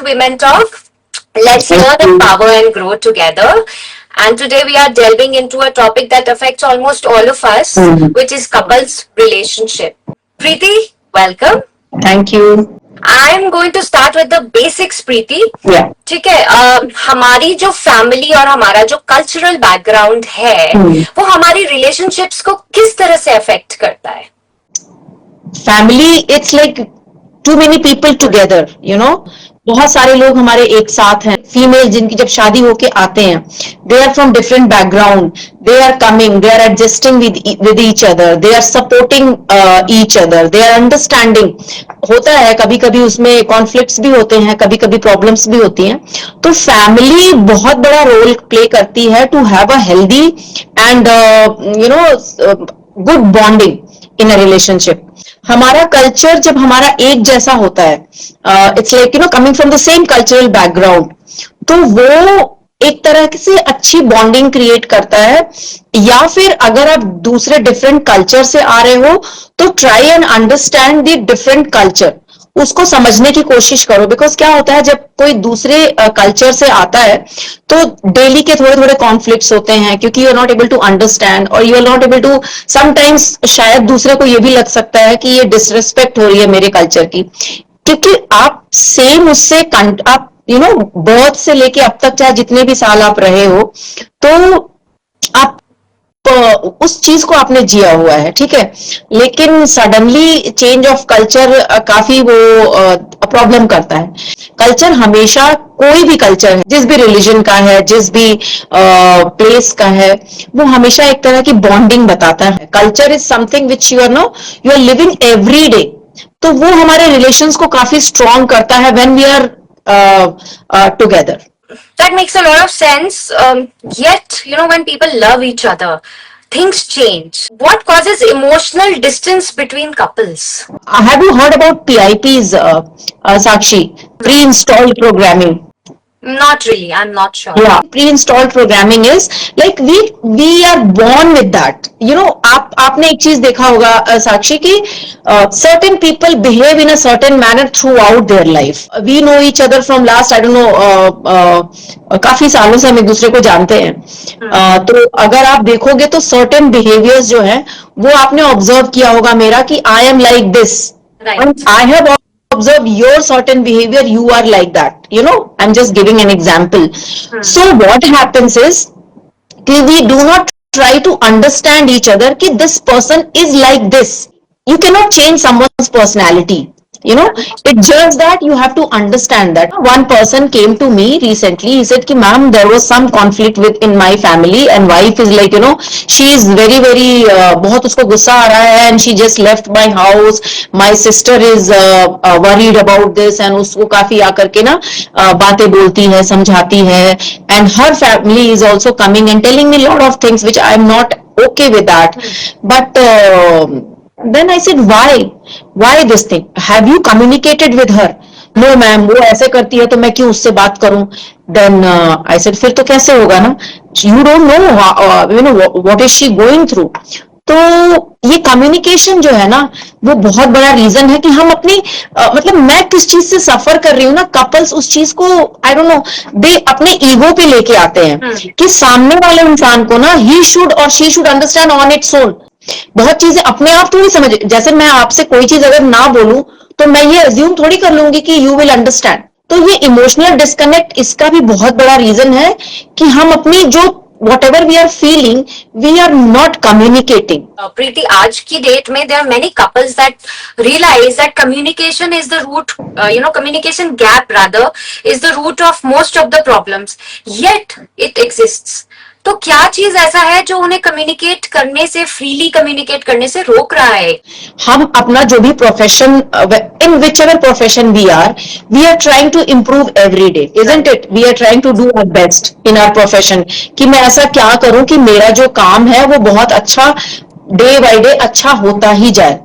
Women Talk. Let's know the power and grow together. And today we are delving into a topic that affects almost all of us, which is couples relationship. Preeti, welcome. Thank you. I'm going to start with the basics, Preeti. Yeah. ठीक है, हमारी जो family और हमारा जो cultural background है वो हमारी रिलेशनशिप्स को किस तरह से अफेक्ट करता है? Family it's like too many people together, you know, बहुत सारे लोग हमारे एक साथ हैं. फीमेल जिनकी जब शादी होके आते हैं, they are from different background, they are coming, they are adjusting with each other, they are supporting each other, they are understanding. होता है कभी कभी उसमें कॉन्फ्लिक्ट्स भी होते हैं, कभी कभी प्रॉब्लम्स भी होती हैं. तो फैमिली बहुत बड़ा रोल प्ले करती है to have a healthy and you know good bonding in a relationship. हमारा कल्चर जब हमारा एक जैसा होता है, it's like you know coming from the same cultural background, तो वो एक तरह से अच्छी बॉन्डिंग क्रिएट करता है. या फिर अगर आप दूसरे डिफरेंट कल्चर से आ रहे हो तो try and understand the different culture, उसको समझने की कोशिश करो. बिकॉज क्या होता है जब कोई दूसरे कल्चर से आता है तो डेली के थोड़े थोड़े कॉन्फ्लिक्ट्स होते हैं, क्योंकि you are not able to understand और you are not able to, sometimes शायद दूसरे को ये भी लग सकता है कि ये डिसरिस्पेक्ट हो रही है मेरे कल्चर की, क्योंकि आप सेम उससे आप यू नो बर्थ से लेके अब तक चाहे जितने भी साल आप रहे हो, तो आप उस चीज को आपने जिया हुआ है, ठीक है. लेकिन सडनली चेंज ऑफ कल्चर काफी वो प्रॉब्लम करता है. कल्चर हमेशा, कोई भी कल्चर है, जिस भी रिलीजन का है, जिस भी प्लेस का है, वो हमेशा एक तरह की बॉन्डिंग बताता है. Culture is something which you are living every day. तो वो हमारे रिलेशंस को काफी स्ट्रॉन्ग करता है when we are together. That makes a lot of sense. Yet, you know, when people love each other, things change. What causes emotional distance between couples? Have you heard about PIPs, Sakshi? Pre-installed programming. Not really. I'm not sure. Yeah, pre-installed programming is like we are born with that. You know, आपने एक चीज देखा होगा साक्षी की, certain people behave in a certain manner throughout their life. We know each other from last, I don't know, काफी सालों से हम एक दूसरे को जानते हैं. तो अगर आप देखोगे तो certain behaviors जो है वो आपने observe किया होगा मेरा, कि I am like this. Right. And I have observe your certain behavior, you are like that, you know. I'm just giving an example. So what happens is we do not try to understand each other कि this person is like this. You cannot change someone's personality, you know. It's just that you have to understand that. One person came to me recently, he said ki ma'am, there was some conflict in my family and wife is like, you know, she is very बहुत उसको गुस्सा आ रहा है and she just left my house. My sister is worried about this and उसको काफी आकर के ना बातें बोलती है, समझाती है, and her family is also coming and telling me a lot of things which I am not okay with that. But then I said, why this thing? Have you communicated with her? No ma'am, वो ऐसे करती है तो मैं क्यों उससे बात करूं? Then I said, फिर तो कैसे होगा ना? You don't know, you know, what is she going through? तो ये कम्युनिकेशन जो है ना, वो बहुत बड़ा रीजन है कि हम अपनी मतलब मैं किस चीज से सफर कर रही हूँ ना, कपल्स उस चीज को आई डोंट नो, दे अपने ईगो पे लेके आते हैं कि सामने वाले इंसान को ना ही शुड और she should understand on its own. बहुत चीजें अपने आप थोड़ी समझ, जैसे मैं आपसे कोई चीज अगर ना बोलूं तो मैं ये अज्यूम थोड़ी कर लूंगी कि यू विल अंडरस्टैंड. तो ये इमोशनल डिस्कनेक्ट, इसका भी बहुत बड़ा रीजन है कि हम अपनी जो whatever we are feeling, we are not communicating. Preeti, आज की डेट में there are many couples that realize that communication is the root, communication gap rather is the root of most of the problems. Yet it exists. तो क्या चीज ऐसा है जो उन्हें कम्युनिकेट करने से, फ्रीली कम्युनिकेट करने से रोक रहा है? हम अपना जो भी profession, in which ever profession we are trying to improve every day, isn't it? We are trying to do our best in our profession, कि मैं ऐसा क्या करूं कि मेरा जो काम है वो बहुत अच्छा, डे बाय डे अच्छा होता ही जाए,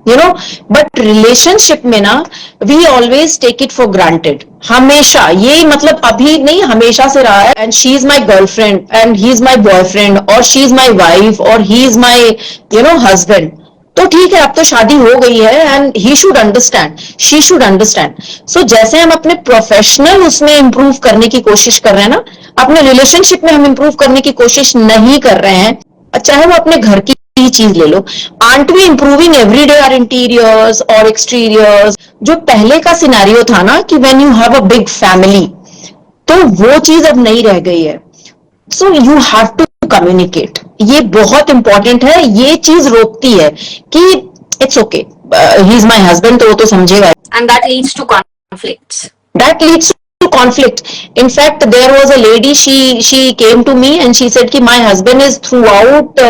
यू नो. बट रिलेशनशिप में ना, we always take it for granted. हमेशा, ये मतलब अभी नहीं, हमेशा से रहा है. And she is my girlfriend and he is my boyfriend, और शी इज माई वाइफ, और he is my, you know, husband. तो ठीक है, अब तो शादी हो गई है and he should understand, she should understand. So जैसे हम अपने प्रोफेशनल उसमें इंप्रूव करने की कोशिश कर रहे हैं ना, अपने रिलेशनशिप में हम इंप्रूव करने की कोशिश नहीं कर रहे हैं, चाहे वो अपने घर की ही चीज ले लो. Aren't we improving every day our interiors और एक्सटीरियर्स? जो पहले का सिनेरियो था ना कि when you have a big family, तो वो चीज अब नहीं रह गई है. So you have to communicate. ये बहुत इंपॉर्टेंट है. ये चीज रोकती है कि it's okay, he is my husband, तो वो तो समझेगा. And that leads to conflicts. That leads to conflict. In fact, there was a lady, she came to me and she said कि my husband is throughout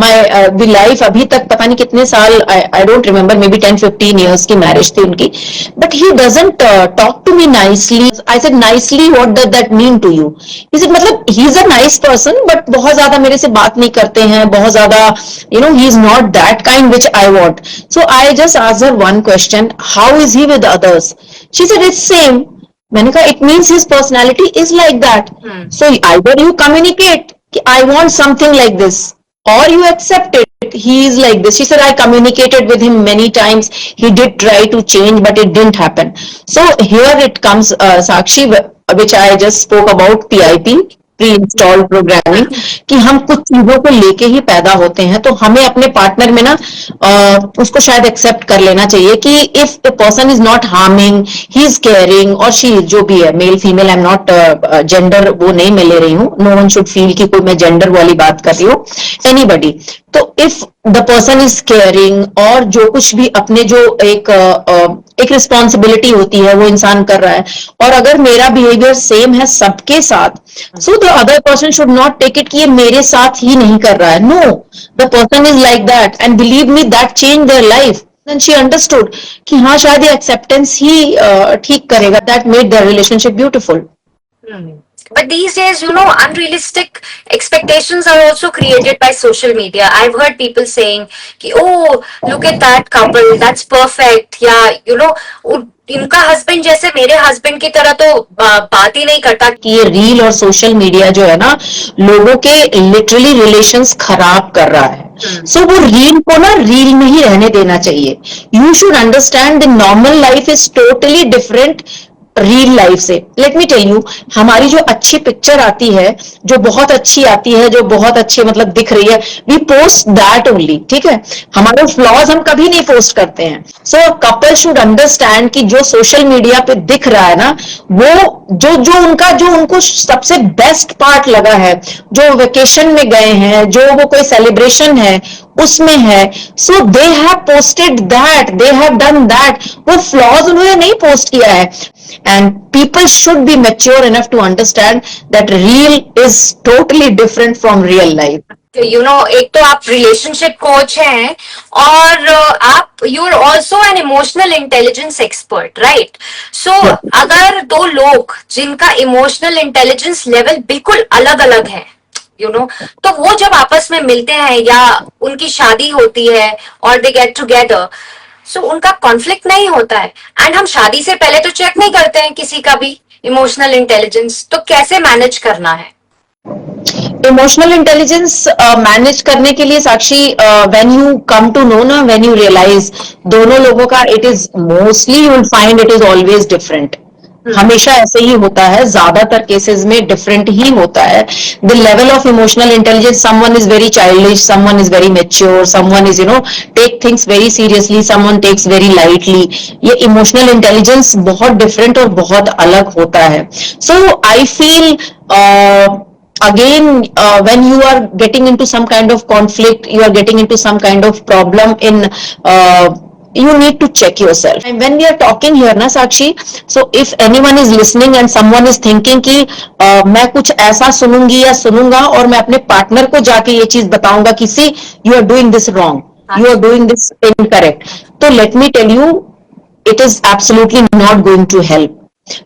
my the life, अभी तक पता नहीं कितने साल, I don't remember, maybe 10-15 years की marriage थी उनकी, but he doesn't talk to me nicely. I said, nicely, what does that mean to you? He said, मतलब he is a nice person, but बहुत ज्यादा मेरे से बात नहीं करते हैं, बहुत ज्यादा, he is not that kind which I want. So I just asked her one question: how is he with others? She said it's same. मैंने कहा it means his personality is like that. So either you communicate कि I want something like this, or you accept it. He is like this. She said I communicated with him many times. He did try to change, but it didn't happen. So here it comes, Sakshi, which I just spoke about, PIP, pre installed programming, कि हम कुछ चीजों को लेके ही पैदा होते हैं. तो हमें अपने पार्टनर में ना उसको शायद एक्सेप्ट कर लेना चाहिए कि if the person is not harming, he is caring, और शी, जो भी है, male female, I am not gender, वो नहीं मैं ले रही हूँ. नो वन शुड फील कि कोई मैं जेंडर वाली बात कर रही हूँ, एनीबडी. तो if the person is caring, और जो कुछ भी अपने जो एक रिस्पॉन्सिबिलिटी होती है वो इंसान कर रहा है, और अगर मेरा बिहेवियर सेम है सबके साथ, so the other person should not take it कि ये मेरे साथ ही नहीं कर रहा है. No, the person is like that, and believe me, that change their life. Then she understood कि हाँ, शायद ये एक्सेप्टेंस ही ठीक करेगा. That made their relationship beautiful. But these days, unrealistic expectations are also created by social media. I've heard people saying, oh, look at that couple, that's perfect. Yeah, इनका husband जैसे मेरे husband की तरह तो बात ही नहीं करता. कि ये रील और सोशल मीडिया जो है ना, लोगों के लिटरली रिलेशंस खराब कर रहा है. सो वो रील को ना रील में ही रहने देना चाहिए. You should understand the normal life is totally different real life से. लेट मी टेल यू, हमारी जो अच्छी पिक्चर आती है, जो बहुत अच्छी आती है, जो बहुत अच्छे मतलब दिख रही है, वी पोस्ट दैट ओनली. ठीक है, हमारे फ्लॉज हम कभी नहीं पोस्ट करते हैं. सो कपल शुड अंडरस्टैंड कि जो सोशल मीडिया पे दिख रहा है ना, वो जो उनको सबसे बेस्ट पार्ट लगा है, जो वेकेशन में गए हैं, जो वो कोई सेलिब्रेशन है उसमें है, so they have posted that, they have done that. वो फ्लॉज उन्होंने नहीं पोस्ट किया है. And people should be mature enough to understand that real is totally different from real life. एक तो आप रिलेशनशिप कोच हैं, और आप you are also an emotional intelligence expert, right? So अगर दो लोग जिनका इमोशनल इंटेलिजेंस लेवल बिल्कुल अलग अलग है, तो वो जब आपस में मिलते हैं या उनकी शादी होती है और दे गेट टुगेदर, सो उनका कॉन्फ्लिक्ट नहीं होता है. एंड हम शादी से पहले तो चेक नहीं करते हैं किसी का भी इमोशनल इंटेलिजेंस. तो कैसे मैनेज करना है इमोशनल इंटेलिजेंस? मैनेज करने के लिए, Sakshi, when you come to know ना, व्हेन यू रियलाइज दोनों लोगों का, it is mostly, you will find it is always different. हमेशा ऐसे ही होता है, ज्यादातर केसेस में डिफरेंट ही होता है. The level of emotional intelligence, someone is very childish, someone is very mature, someone is take things very seriously, someone takes very lightly. ये इमोशनल इंटेलिजेंस बहुत डिफरेंट और बहुत अलग होता है. So I feel again, when you are getting into some kind of conflict, you are getting into some kind of problem in you need to check yourself. And when we are talking here na, Sakshi, so if anyone is listening and someone is thinking कि मैं कुछ ऐसा सुनूंगी या सुनूंगा और मैं अपने partner को जाके ये चीज बताऊंगा कि see, you are doing this wrong, you are doing this incorrect, तो let me tell you, it is absolutely not going to help.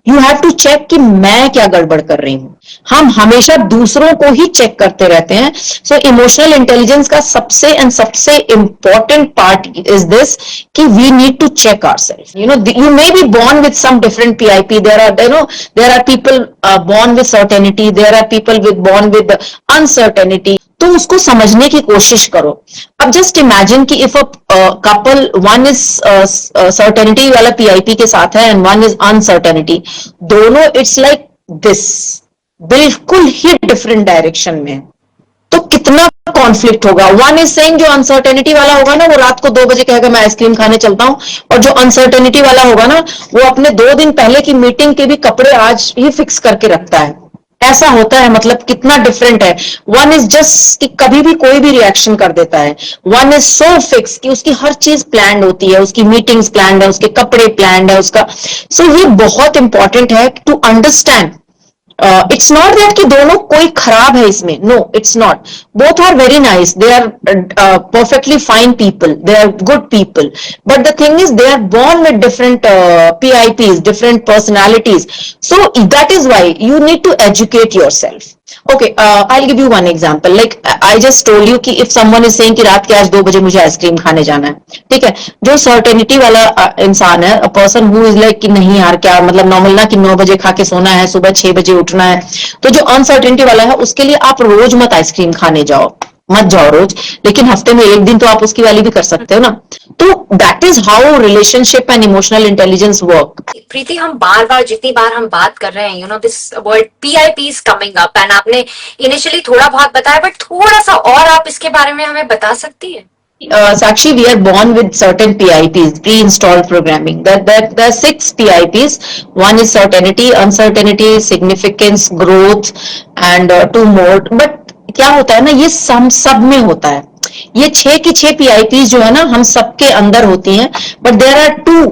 You have to check कि मैं क्या गड़बड़ कर रही हूं. हम हमेशा दूसरों को ही चेक करते रहते हैं. सो इमोशनल इंटेलिजेंस का सबसे इंपॉर्टेंट पार्ट इज दिस कि we need to check ourself. You may be born with some different PIP. There are people born with certainty, there are people born with uncertainty. तो उसको समझने की कोशिश करो. अब जस्ट इमेजिन कि if a couple, one is certainty वाला PIP के साथ है एंड वन इज अनसर्टेनिटी, दोनों इट्स लाइक दिस, बिल्कुल ही डिफरेंट डायरेक्शन में, तो कितना कॉन्फ्लिक्ट होगा. वन इज सेइंग, जो अनसर्टेनिटी वाला होगा ना, वो रात को 2 बजे कहेगा मैं आइसक्रीम खाने चलता हूं, और जो अनसर्टेनिटी वाला होगा ना, वो अपने 2 दिन पहले की मीटिंग के भी कपड़े आज ही फिक्स करके रखता है. ऐसा होता है, मतलब कितना डिफरेंट है. वन इज जस्ट कि कभी भी कोई भी रिएक्शन कर देता है. वन इज सो फिक्स कि उसकी हर चीज प्लान होती है, उसकी मीटिंग्स प्लान है, उसके कपड़े प्लान है उसका. सो ये बहुत इंपॉर्टेंट है to understand. It's not that कि दोनों कोई खराब है इसमें, no it's not, both are very nice, they are perfectly fine people, they are good people, but the thing is they are born with different PIPs, different personalities. So that is why you need to educate yourself. Okay, I'll give you one example. Like I just told you कि if someone is saying कि रात के आज 2 बजे मुझे ice cream खाने जाना है, ठीक है. जो सर्टेनिटी वाला इंसान है, a person who is like कि नहीं यार क्या मतलब नॉर्मल ना कि 9 बजे खा के सोना है, सुबह 6 बजे उठना है. तो जो अनसर्टेनिटी वाला है उसके लिए आप रोज मत आइसक्रीम खाने जाओ, मत जाओ रोज, लेकिन हफ्ते में एक दिन तो आप उसकी वाली भी कर सकते हो ना. तो that is how relationship and emotional intelligence work. Preeti, हम बार बार जितनी बार हम बात कर रहे हैं, you know this word PIP is coming up, and आपने इनिशियली थोड़ा बहुत बताया, बट थोड़ा सा और आप इसके बारे में हमें बता सकती है? Sakshi, we are born with certain PIPs, pre-installed programming. There are 6 PIPs. One is certainty, uncertainty, significance, growth, and 2 more. But क्या होता है ना, ये सब में होता है. ये 6 की 6 PIPs जो है ना, हम सबके अंदर होती हैं. But there are 2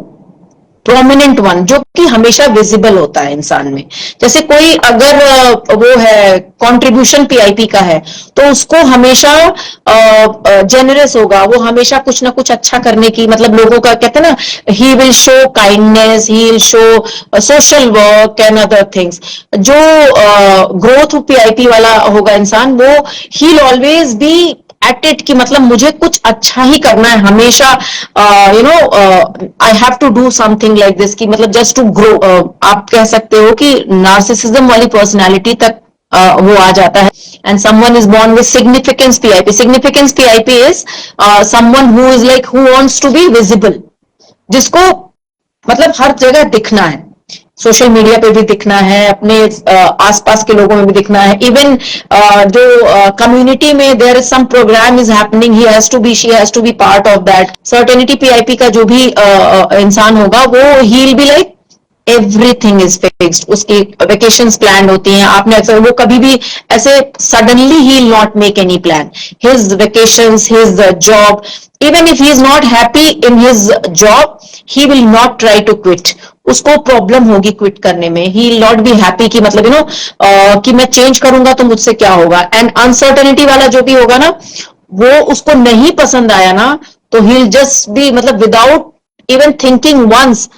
prominent one जो कि हमेशा विजिबल होता है इंसान में. जैसे कोई अगर वो है कंट्रीब्यूशन पीआईपी का है, तो उसको हमेशा जेनरस होगा, वो हमेशा कुछ ना कुछ अच्छा करने की, मतलब लोगों का कहते हैं ना, he will show kindness, he will show social work and other things. जो ग्रोथ पीआईपी वाला होगा इंसान, वो he will always be at it कि मतलब मुझे कुछ अच्छा ही करना है हमेशा, you know I have to do something like this, कि मतलब जस्ट टू ग्रो. आप कह सकते हो कि नार्सिसिज्म वाली पर्सनालिटी तक वो आ जाता है. And someone is born with significance PIP. Significance PIP is someone who is like who wants to be visible, जिसको मतलब हर जगह दिखना है, सोशल मीडिया पे भी दिखना है, अपने आसपास के लोगों में भी दिखना है. इवन जो कम्युनिटी में there is some program is happening, he has to be, she has to be part of that. Certainty PIP का जो भी इंसान होगा, वो he will be like everything is fixed. उसकी वेकेशंस प्लान होती हैं. आपने अक्सर, वो कभी भी ऐसे suddenly he will not make any plan. His vacations, his job, even if he is not happy in his job, he will not try to quit. उसको प्रॉब्लम होगी क्विट करने में. ही विल नॉट बी हैप्पी कि मतलब you know कि मैं change करूंगा तो मुझसे क्या होगा. एंड अनसर्टेनिटी वाला जो भी होगा ना, वो उसको नहीं पसंद आया ना, तो ही विल जस्ट बी, मतलब without even thinking once,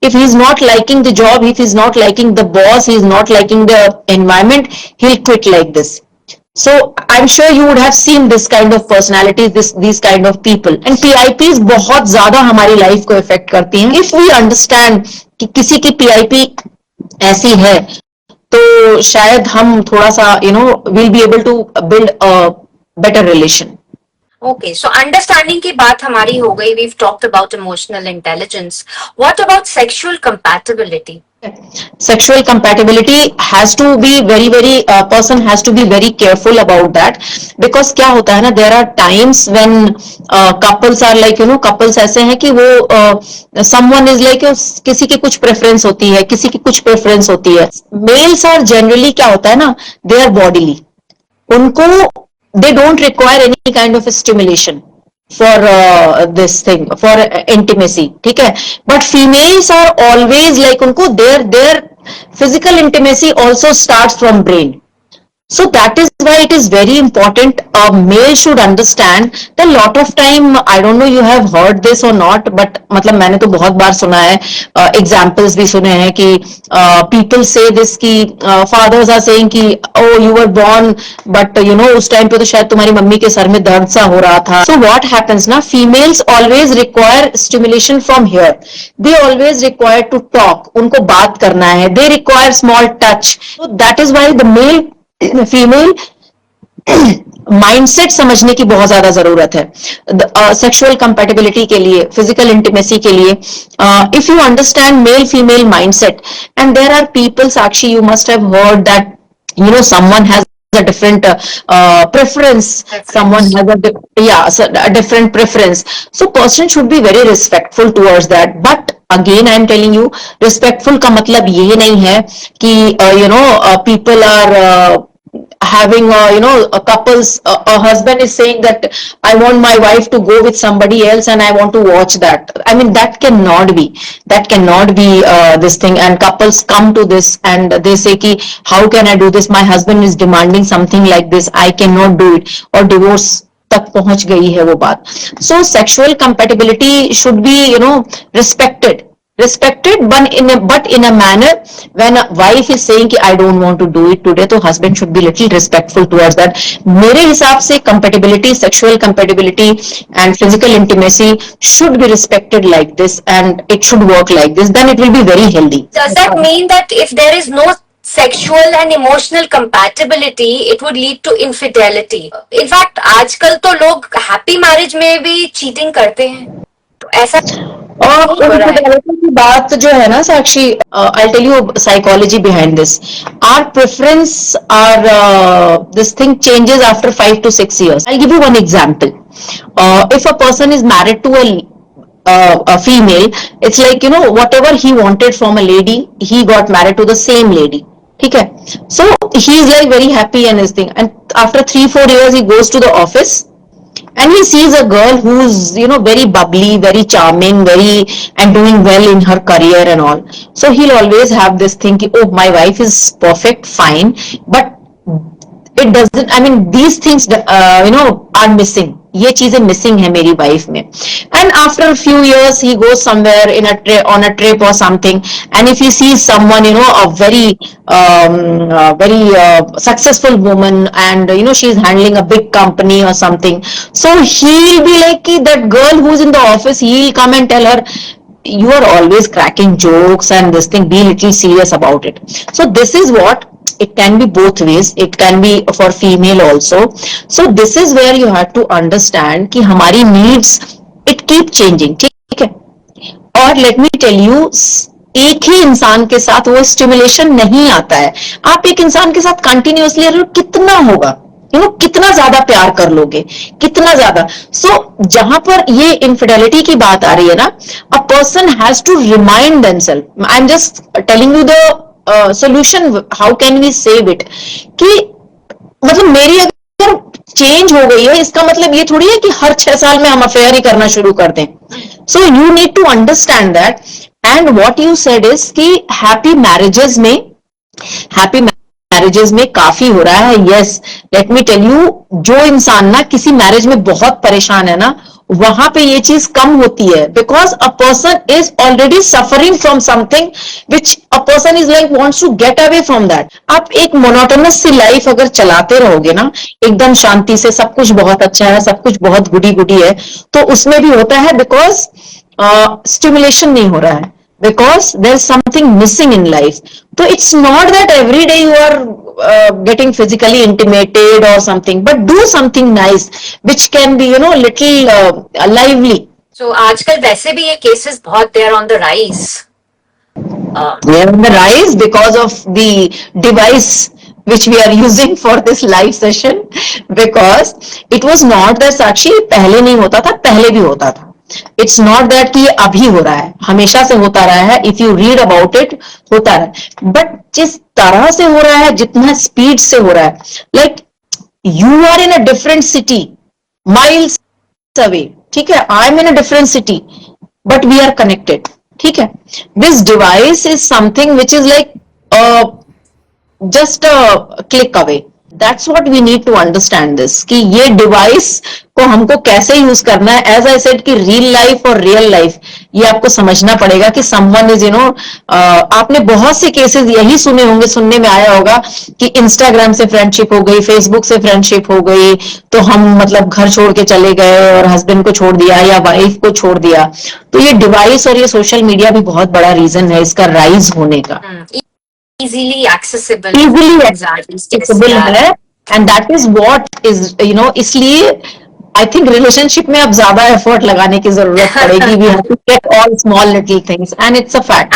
if he is not liking the job, if he is not liking the boss, he is not liking the environment, he will quit like this. So I'm sure you would have seen this kind of personalities, these kind of people. And PIPs बहुत ज्यादा हमारी life को effect करती हैं. If we understand कि किसी की PIP ऐसी है, तो शायद हम थोड़ा सा we'll be able to build a better relation. Okay, so understanding की बात हमारी हो गई. We've talked about emotional intelligence. What about sexual compatibility? Sexual compatibility has to be very person has to be very careful about that, because क्या होता है ना, there are times when couples are like couples ऐसे हैं कि वो someone is like किसी की कुछ preference होती है, किसी की कुछ preference होती है. Males are generally क्या होता है ना, they are bodily, उनको they don't require any kind of stimulation for this thing, for intimacy, ठीक है. But females are always like उनको their physical intimacy also starts from brain. So that is why it is very important. A male should understand that lot of time, I don't know you have heard this or not, but मतलब मैंने तो बहुत बार सुना है, examples भी सुने हैं कि people say this कि fathers are saying कि oh you were born but उस टाइम पे तो शायद तुम्हारी मम्मी के सर में दर्द सा हो रहा था. So what happens ना, females always require stimulation from here. They always require to talk, उनको बात करना है, they require small touch. So that is why the female mindset समझने की बहुत ज्यादा जरूरत है सेक्सुअल कंपैटिबिलिटी के लिए, फिजिकल इंटीमेसी के लिए. If you understand male female mindset, and there are people, Sakshi, you must have heard that someone has a different preference. Someone has a different preference. So person should be very respectful towards that. But again, I am telling you, respectful का मतलब ये नहीं है कि people are having a couples, a husband is saying that I want my wife to go with somebody else and I want to watch that. I mean, that cannot be this thing. And couples come to this and they say ki how can I do this, my husband is demanding something like this, I cannot do it, or divorce तक पहुंच गई है वो बात. So sexual compatibility should be respected, but in a manner when a wife is saying कि I don't want to do it today, तो husband should be little respectful towards that. मेरे हिसाब से compatibility, sexual compatibility and physical intimacy should be respected like this, and it should work like this, then it will be very healthy. Does that mean that if there is no sexual and emotional compatibility, it would lead to infidelity? In fact, आजकल तो लोग happy marriage में भी cheating करते हैं. तो ऐसा और infidelity की बात जो है ना साक्षी, I'll tell you psychology behind this. Our preference, our this thing changes after 5 to 6 years. I'll give you one example. If a person is married to a female, it's like whatever he wanted from a lady, he got married to the same lady. ठीक है, so he is like very happy and his thing, and after 3-4 years he goes to the office and he sees a girl who's very bubbly, very charming, and doing well in her career and all. So he'll always have this thing, oh, my wife is perfect, fine, but it doesn't, I mean, these things are missing. ये चीजें missing है मेरी wife में. And after few years he goes somewhere on a trip or something, and if he sees someone a very successful woman, and she is handling a big company or something, so he'll be like that girl who's in the office, he'll come and tell her, you are always cracking jokes and this thing, be little serious about it. So this is what it can be both ways, it can be for female also. So this is where you have to understand कि हमारी needs it keep changing. ठीक है, और let me tell you, एक ही इंसान के साथ वो स्टिमुलेशन नहीं आता है. आप एक इंसान के साथ कंटिन्यूअसली कितना होगा, कितना ज्यादा प्यार कर लोगे, कितना ज्यादा. सो जहां पर ये इनफिडेलिटी की बात आ रही है ना, a person has to remind themselves. I am just telling you the solution, how can we save it. कि मतलब मेरी अगर चेंज हो गई है, इसका मतलब ये थोड़ी है कि हर 6 साल में हम अफेयर ही करना शुरू कर दें. So you need to understand that. And what you said is कि हैप्पी मैरिजेस में काफी हो रहा है. Yes, let me tell you, जो इंसान ना किसी मैरिज में बहुत परेशान है ना, वहां पे ये चीज कम होती है, because a person is already suffering from something which a person is like wants to get away from that. आप एक मोनोटोनस सी लाइफ अगर चलाते रहोगे ना, एकदम शांति से, सब कुछ बहुत अच्छा है, सब कुछ बहुत गुडी गुडी है, तो उसमें भी होता है बिकॉज स्टिमुलेशन नहीं हो रहा है, because there's something missing in life. So it's not that every day you are getting physically intimated or something, but do something nice which can be little lively. So आजकल वैसे भी ये cases बहुत they are on the rise. They are on the rise because of the device which we are using for this live session, because it was not that साक्षी पहले नहीं होता था, पहले भी होता था. इट्स नॉट दैट कि ये अभी हो रहा है, हमेशा से होता रहा है. If you read about it, होता रहा है, बट जिस तरह से हो रहा है, जितना स्पीड से हो रहा है, like you are in a different city, miles away. ठीक है, I am in a different city, but we are connected. ठीक है, this device is something which is like just a click away. That's what we need to understand this, कि ये device को हमको कैसे use करना है. एज आई सेड कि रियल लाइफ और रियल लाइफ ये आपको समझना पड़ेगा कि समवन इज आपने बहुत से केसेस यही सुने होंगे, सुनने में आया होगा कि इंस्टाग्राम से फ्रेंडशिप हो गई, फेसबुक से फ्रेंडशिप हो गई, तो हम मतलब घर छोड़ के चले गए और हस्बैंड को छोड़ दिया या वाइफ को छोड़ दिया. तो ये डिवाइस और ये सोशल मीडिया भी बहुत बड़ा रीजन है इसका राइज होने का. Easily accessible. इजिली एक्सेसिबल है, and that is what is इसलिए आई थिंक रिलेशनशिप में अब ज्यादा एफर्ट लगाने की जरूरत पड़ेगी. We have to check all small little things and it's a fact.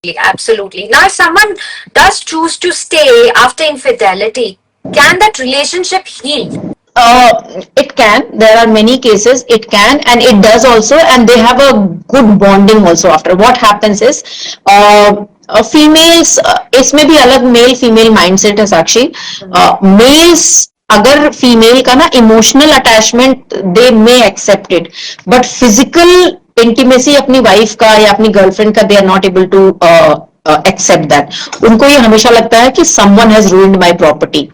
Absolutely, absolutely. Now, if someone does choose to stay after infidelity, can that relationship heal? It can. There are many cases it can, and it does also, and they have a good bonding also after. What happens is, females, इसमें भी अलग mail female mindset है साक्षी. Mails अगर female का ना emotional attachment they may accept it, but physical intimacy अपनी wife का या अपनी गर्लफ्रेंड का they are not able to accept that. उनको ये हमेशा लगता है कि someone has ruined my property.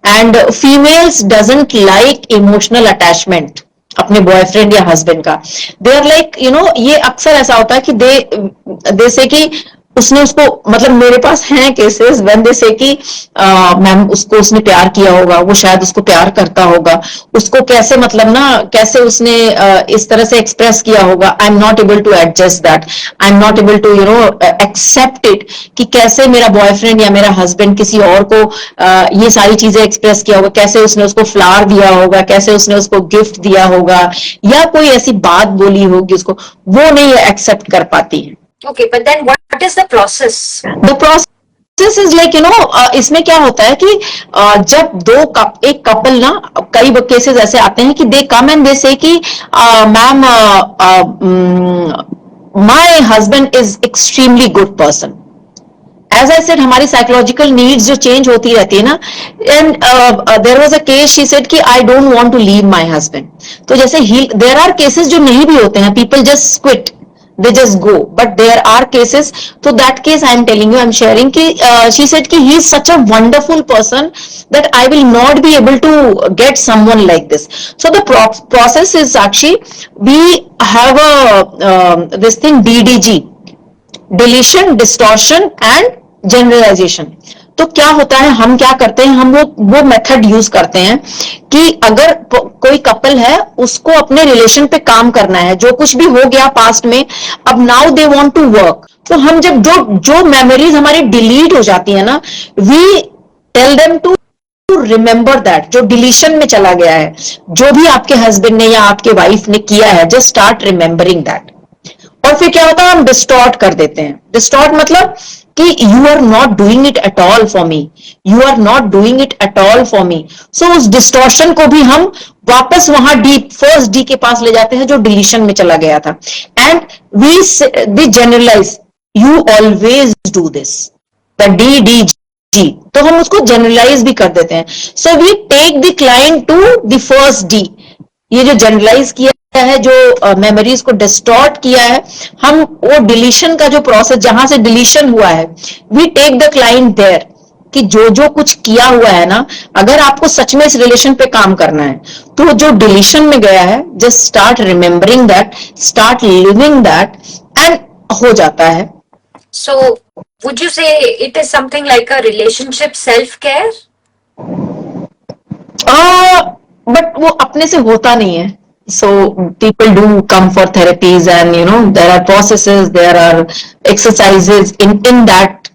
And females doesn't like emotional attachment अपने बॉयफ्रेंड या हस्बैंड का. दे आर लाइक ये अक्सर ऐसा होता है कि दे से कि उसने उसको, मतलब मेरे पास हैं केसेस व्हेन दे से कि मैम उसको उसने प्यार किया होगा, वो शायद उसको प्यार करता होगा, उसको कैसे मतलब ना कैसे उसने इस तरह से एक्सप्रेस किया होगा. I am not able to adjust that. I am not able to accept it कि कैसे मेरा बॉयफ्रेंड या मेरा हस्बैंड किसी और को ये सारी चीजें एक्सप्रेस किया होगा, कैसे उसने उसको फ्लावर दिया होगा, कैसे उसने उसको गिफ्ट दिया होगा, या कोई ऐसी बात बोली होगी उसको, वो नहीं एक्सेप्ट कर पाती है. Okay, but then what is the process? The process is like इसमें क्या होता है कि जब एक कपल ना, कई केसेस ऐसे आते हैं कि दे कम एंड दे से कि ma'am my husband is extremely good person. As I said हमारी साइकोलॉजिकल नीड्स जो चेंज होती रहती है ना. And there was a case she said कि I don't want to leave my husband. तो जैसे देयर आर केसेस जो नहीं भी होते हैं, people just quit, they just go, but there are cases. So that case I am telling you, I am sharing ki she said ki he is such a wonderful person that I will not be able to get someone like this. So the process is actually we have a this thing DDG, deletion, distortion and generalization. तो क्या होता है, हम क्या करते हैं, हम वो मेथड यूज करते हैं कि अगर कोई कपल है उसको अपने रिलेशन पे काम करना है, जो कुछ भी हो गया पास्ट में, अब now they want to work. तो हम जब जो मेमोरीज हमारी डिलीट हो जाती है ना, we tell them to remember that जो डिलीशन में चला गया है, जो भी आपके हस्बैंड ने या आपके वाइफ ने किया है, जस्ट स्टार्ट रिमेंबरिंग दैट. और फिर क्या होता है, हम डिस्टॉर्ट कर देते हैं. डिस्टॉर्ट मतलब कि you are not doing it at all for me, you are not doing it at all for me. So उस डिस्टॉर्शन को भी हम वापस वहां फर्स्ट डी के पास ले जाते हैं जो डिलीशन में चला गया था. And we generalise, you always do this, the DDG. तो हम उसको जनरलाइज भी कर देते हैं. So we take the client to the first D. ये जो जनरलाइज किया है, जो मेमोरीज को डिस्टॉर्ट किया है, हम वो डिलीशन का जो प्रोसेस, जहां से डिलीशन हुआ है, we take the client there कि जो जो कुछ किया हुआ है ना, अगर आपको सच में इस रिलेशन पे काम करना है, तो जो डिलीशन में गया है, just start remembering that, start living that, and हो जाता है. So, would you say it is something like a relationship self-care? But वो अपने से होता नहीं है. So people do come for therapies, and there are processes, there are exercises in that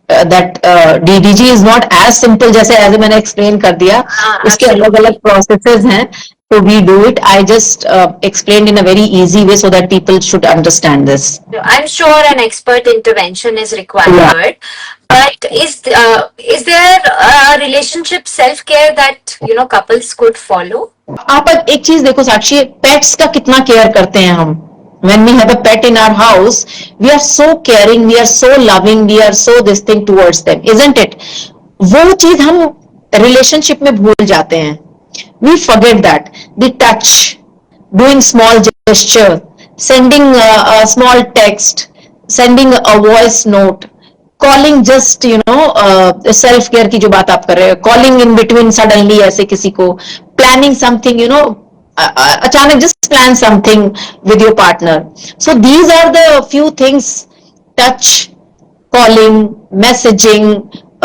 DDG is not as simple जैसे मैंने explain कर दिया. उसके अलग अलग processes हैं. So we do it. I just explained in a very easy way so that people should understand this. I'm sure an expert intervention is required. Yeah. But is there a relationship self-care that couples could follow? आप एक चीज देखो साक्षी, pets का कितना care करते हैं हम. When we have a pet in our house, we are so caring, we are so loving, we are so this thing towards them, isn't it? वो चीज हम रिलेशनशिप में भूल जाते हैं. We forget that. The touch, doing small gesture, sending a small text, sending a voice note, calling just self care की जो बात आप कर रहे हो, कॉलिंग इन बिटवीन सडनली ऐसे किसी को, प्लानिंग समथिंग, अचानक just plan something with your partner. So these are the few things, touch, calling, messaging,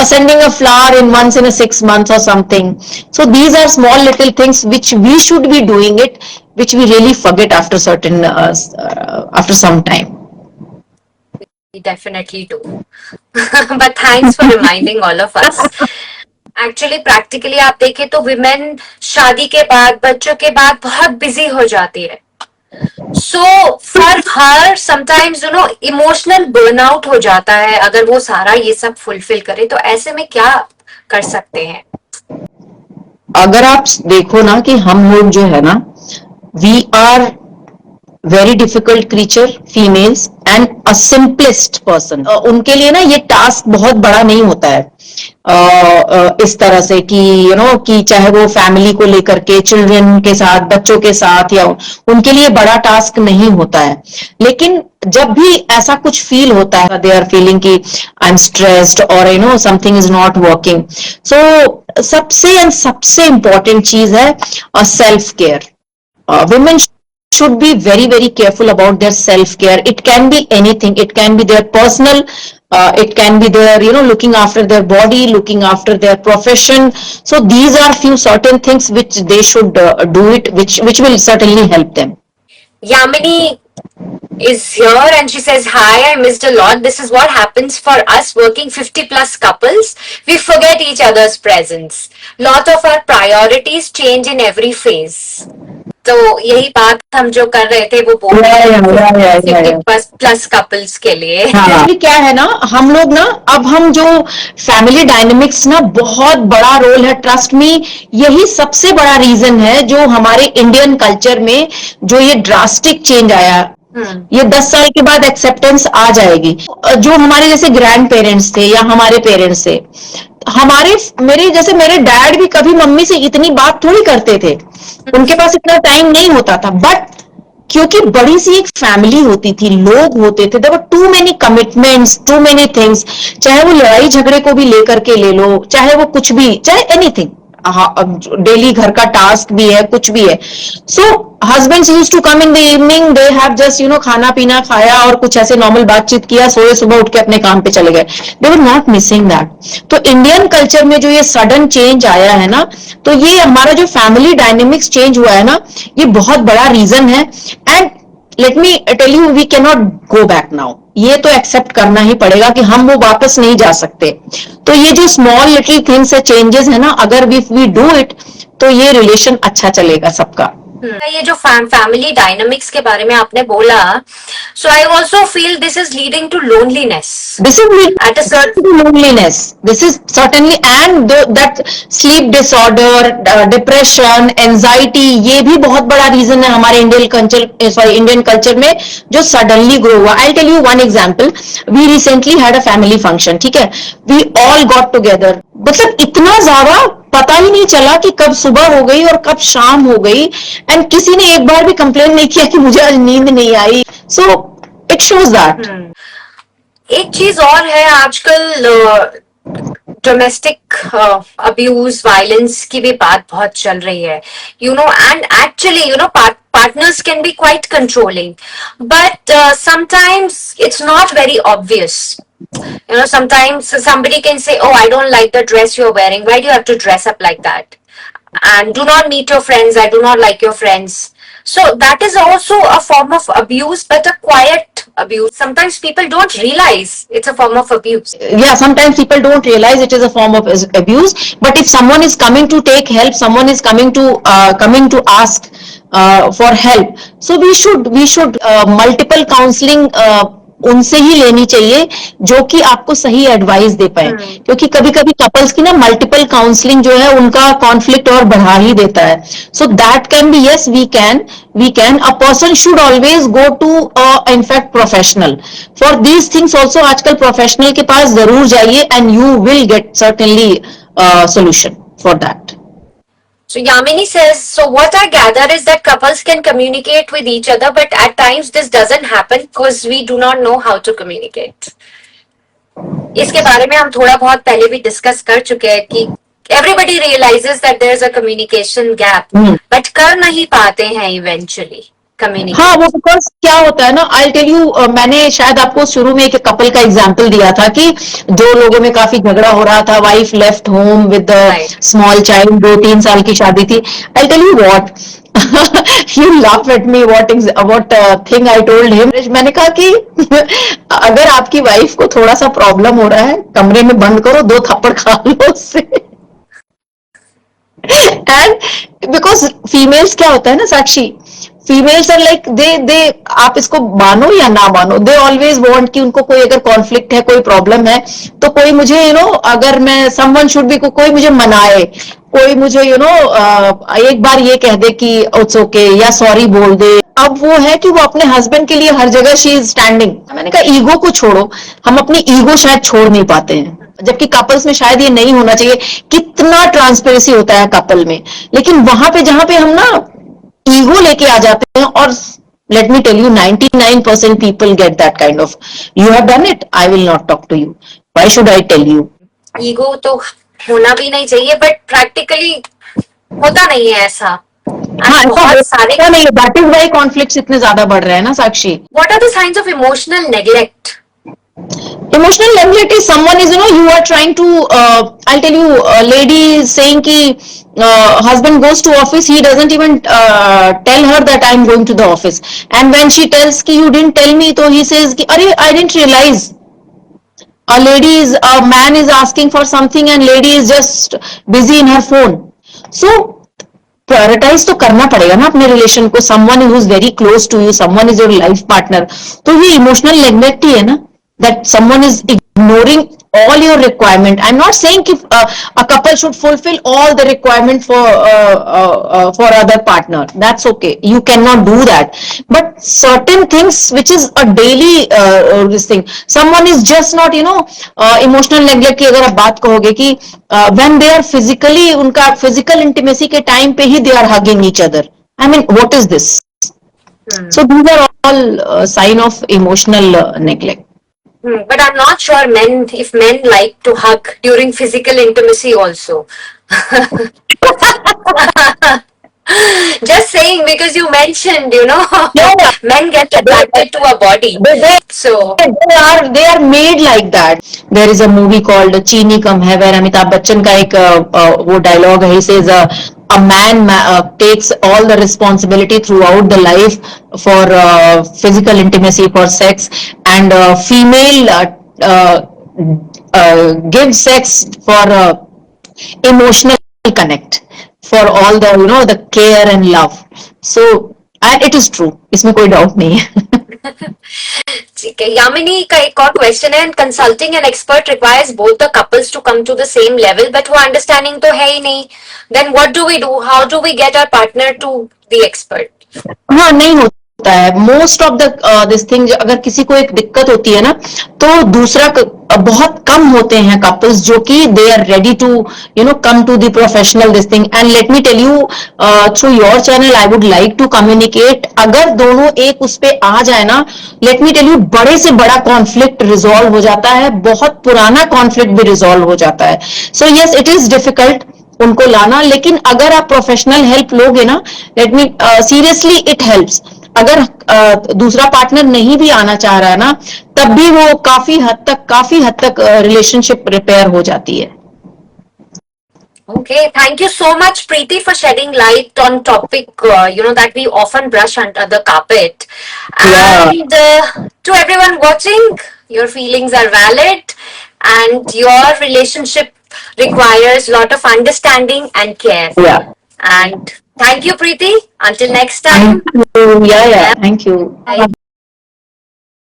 sending a flower once in a 6 months or something. So these are small little things which we should be doing it, which we really forget after after some time. We definitely do. But thanks for reminding all of us. Actually practically आप देखें तो women शादी के बाद, बच्चों के बाद बहुत बिजी हो जाती है. So for her sometimes emotional burnout हो जाता है अगर वो सारा ये सब फुलफिल करे. तो ऐसे में क्या कर सकते हैं? अगर आप देखो ना कि हम लोग जो है ना, we are very difficult creature, females, and a simplest person. उनके लिए ना ये टास्क बहुत बड़ा नहीं होता है. इस तरह से कि कि चाहे वो फैमिली को लेकर के, चिल्ड्रन के साथ, बच्चों के साथ, या उनके लिए बड़ा टास्क नहीं होता है. लेकिन जब भी ऐसा कुछ फील होता है, दे आर फीलिंग कि आई एम स्ट्रेस्ड और समथिंग इज नॉट वर्किंग, सो सबसे इंपॉर्टेंट चीज है self care. Women should be very very careful about their self care. It can be anything. It can be their personal, it can be their looking after their body, looking after their profession. So these are few certain things which they should do it, which will certainly help them. Yamini is here and she says, hi, I missed a lot. This is what happens for us working 50 plus couples. We forget each other's presence. Lot of our priorities change in every phase. तो यही बात हम जो कर रहे थे वो बोल रहे हैं 50 प्लस कपल्स के लिए. हाँ. क्या है ना, हम लोग ना, अब हम जो फैमिली डायनेमिक्स ना, बहुत बड़ा रोल है, ट्रस्ट मी. यही सबसे बड़ा रीजन है जो हमारे इंडियन कल्चर में जो ये ड्रास्टिक चेंज आया. ये 10 साल के बाद एक्सेप्टेंस आ जाएगी. जो हमारे जैसे ग्रैंड पेरेंट्स थे या हमारे पेरेंट्स थे, मेरे डैड भी कभी मम्मी से इतनी बात थोड़ी करते थे. उनके पास इतना टाइम नहीं होता था. बट क्योंकि बड़ी सी एक फैमिली होती थी, लोग होते थे, there were too many commitments, too many things. चाहे वो लड़ाई झगड़े को भी लेकर के ले लो, चाहे वो कुछ भी, चाहे एनीथिंग, डेली घर का टास्क भी है, कुछ भी है. So husbands used to come in the evening, they have just खाना पीना खाया और कुछ ऐसे नॉर्मल बातचीत किया, सोए, सुबह उठ के अपने काम पे चले गए. दे वर नॉट मिसिंग दैट. तो इंडियन कल्चर में जो ये सडन चेंज आया है ना, तो ये हमारा जो फैमिली डायनेमिक्स चेंज हुआ है ना, ये बहुत बड़ा रीजन है. And let me tell you, we can not go back now. ये तो एक्सेप्ट करना ही पड़ेगा कि हम वो वापस नहीं जा सकते. तो ये जो स्मॉल लिटिल थिंग्स है, चेंजेस है ना, अगर वी डू इट, तो ये रिलेशन अच्छा चलेगा सबका. ये जो फैमिली डायनामिक्स के बारे में आपने बोला, so I also feel this is leading to loneliness. This is leading At a certain to loneliness. This is certainly, and that sleep disorder, depression, anxiety, ये भी बहुत बड़ा रीजन है हमारे इंडियन कल्चर में जो सडनली ग्रो हुआ. I'll tell you one example. We recently had a family function. ठीक है, we all got together. मतलब इतना ज्यादा पता ही नहीं चला कि कब सुबह हो गई और कब शाम हो गई. एंड किसी ने एक बार भी कंप्लेन नहीं किया कि मुझे आज नींद नहीं आई. So it shows that. एक चीज और है, आजकल डोमेस्टिक अब्यूज, वायलेंस की भी बात बहुत चल रही है. And actually partners can be quite controlling, but sometimes it's not very obvious. Sometimes somebody can say, oh, I don't like the dress you're wearing, why do you have to dress up like that, and do not meet your friends, I do not like your friends. So that is also a form of abuse, but a quiet abuse. Sometimes people don't realize it's a form of abuse. Yeah, sometimes people don't realize it is a form of abuse, but if someone is coming to take help, someone is coming to ask for help, so we should multiple counseling उनसे ही लेनी चाहिए जो कि आपको सही advice दे पाए. क्योंकि कभी कभी कपल्स की ना मल्टीपल काउंसलिंग जो है उनका कॉन्फ्लिक्ट और बढ़ा ही देता है. So that can be, yes, we can a person should always go to in fact professional for these things. Also आजकल प्रोफेशनल के पास जरूर जाइए and you will get certainly solution for that. So Yamini says, so what I gather is that couples can communicate with each other, but at times this doesn't happen because we do not know how to communicate. इसके बारे में हम थोड़ा बहुत पहले भी discuss कर चुके हैं कि everybody realizes that there is a communication gap, but कर नहीं पाते हैं eventually. हाँ, वो बिकॉज क्या होता है ना, आई टेल यू, मैंने शायद आपको शुरू में एक कपल का एग्जांपल दिया था कि दो लोगों में काफी झगड़ा हो रहा था. Wife left home with small child, 2-3 साल की शादी थी. I tell you what, you laugh at me, what thing I told him. मैंने कहा कि अगर आपकी वाइफ को थोड़ा सा प्रॉब्लम हो रहा है, कमरे में बंद करो, 2 थप्पड़ खा लो उससे. एंड बिकॉज फीमेल्स क्या होता है ना साक्षी, फीमेल्स आर लाइक दे आप इसको मानो या ना मानो, दे ऑलवेज वांट कि उनको कोई अगर कॉन्फ्लिक्ट है, कोई प्रॉब्लम है, तो कोई मुझे अगर मैं समवन शुड बी, कोई मुझे मनाए, कोई मुझे एक बार ये कह दे कि इट्स ओके या सॉरी बोल दे। अब वो है कि वो अपने हस्बैंड के लिए हर जगह शी इज स्टैंडिंग। मैंने कहा ईगो को छोड़ो, हम अपनी ईगो शायद छोड़ नहीं पाते हैं, जबकि कपल्स में शायद ये नहीं होना चाहिए। कितना ट्रांसपेरेंसी होता है कपल में, लेकिन वहां पे जहां पे हम ना ईगो लेके आ जाते हैं, और let me tell you 99% people get that kind of, you have done it, I will not talk to you, why should I tell you? Ego तो होना भी नहीं चाहिए, बट प्रैक्टिकली होता नहीं है ऐसा। हाँ, ऐसा बहुत सारे होता नहीं है, दैट इज वाई कॉन्फ्लिक्ट्स इतने ज्यादा बढ़ रहे हैं ना Sakshi. What are the science of emotional neglect? Emotional neglect is someone is, you are trying to, I'll tell you, a lady is saying ki husband goes to office, he doesn't even tell her that I'm going to the office, and when she tells ki you didn't tell me, so he says ki Arey, I didn't realize. A man is asking for something and lady is just busy in her phone. So prioritise तो करना पड़ेगा ना अपने relation को, someone who is very close to you, someone is your life partner. तो ये emotional neglect ही है ना, that someone is ignoring all your requirement. I'm not saying if a couple should fulfill all the requirement for other partner, that's okay, you cannot do that, but certain things which is a daily this thing, someone is just not, emotional neglect की अगर आप बात कहोगे कि when they are physically, उनका physical intimacy के time पे ही they are hugging each other, I mean what is this? So these are all sign of emotional neglect. But I'm not sure if men like to hug during physical intimacy also. Just saying, because you mentioned, Yeah. men get attracted to a body. So they are made like that. There is a movie called Cheeni Kam Hai, where Amitabh Bachchan का एक वो dialogue है, he says a man takes all the responsibility throughout the life for physical intimacy, for sex, and female gives sex for emotional connect, for all the the care and love. So and it is true, इसमें कोई doubt नहीं है। ठीक है, यामिनी का एक और question है, consulting an expert requires both the couples to come to the same level, but वो अंडरस्टैंडिंग तो है ही नहीं, then what do we do, how do we get our partner to the expert? हाँ, नहीं होता है most of the this thing. अगर किसी को एक दिक्कत होती है ना, तो दूसरा बहुत कम होते हैं कपल्स जो कि they are ready to come to the professional this thing. And let me tell you, through your channel I would like to communicate, अगर दोनों एक उस पे आ जाए ना, लेट मी टेल यू, बड़े से बड़ा कॉन्फ्लिक्ट रिजॉल्व हो जाता है, बहुत पुराना कॉन्फ्लिक्ट भी रिजॉल्व हो जाता है। So yes, it is difficult उनको लाना, लेकिन अगर आप प्रोफेशनल हेल्प लोगे ना, let me seriously it helps. अगर दूसरा पार्टनर नहीं भी आना चाह रहा है ना, तब भी वो काफी हद तक रिलेशनशिप रिपेयर हो जाती है। Okay, thank you so much, Preeti, for shedding light on topic that we often brush under the carpet. And to everyone watching, your feelings are valid, and your relationship requires a lot of understanding and care. Yeah. And thank you, Preeti. Until next time. Thank you. Yeah, thank you. Bye.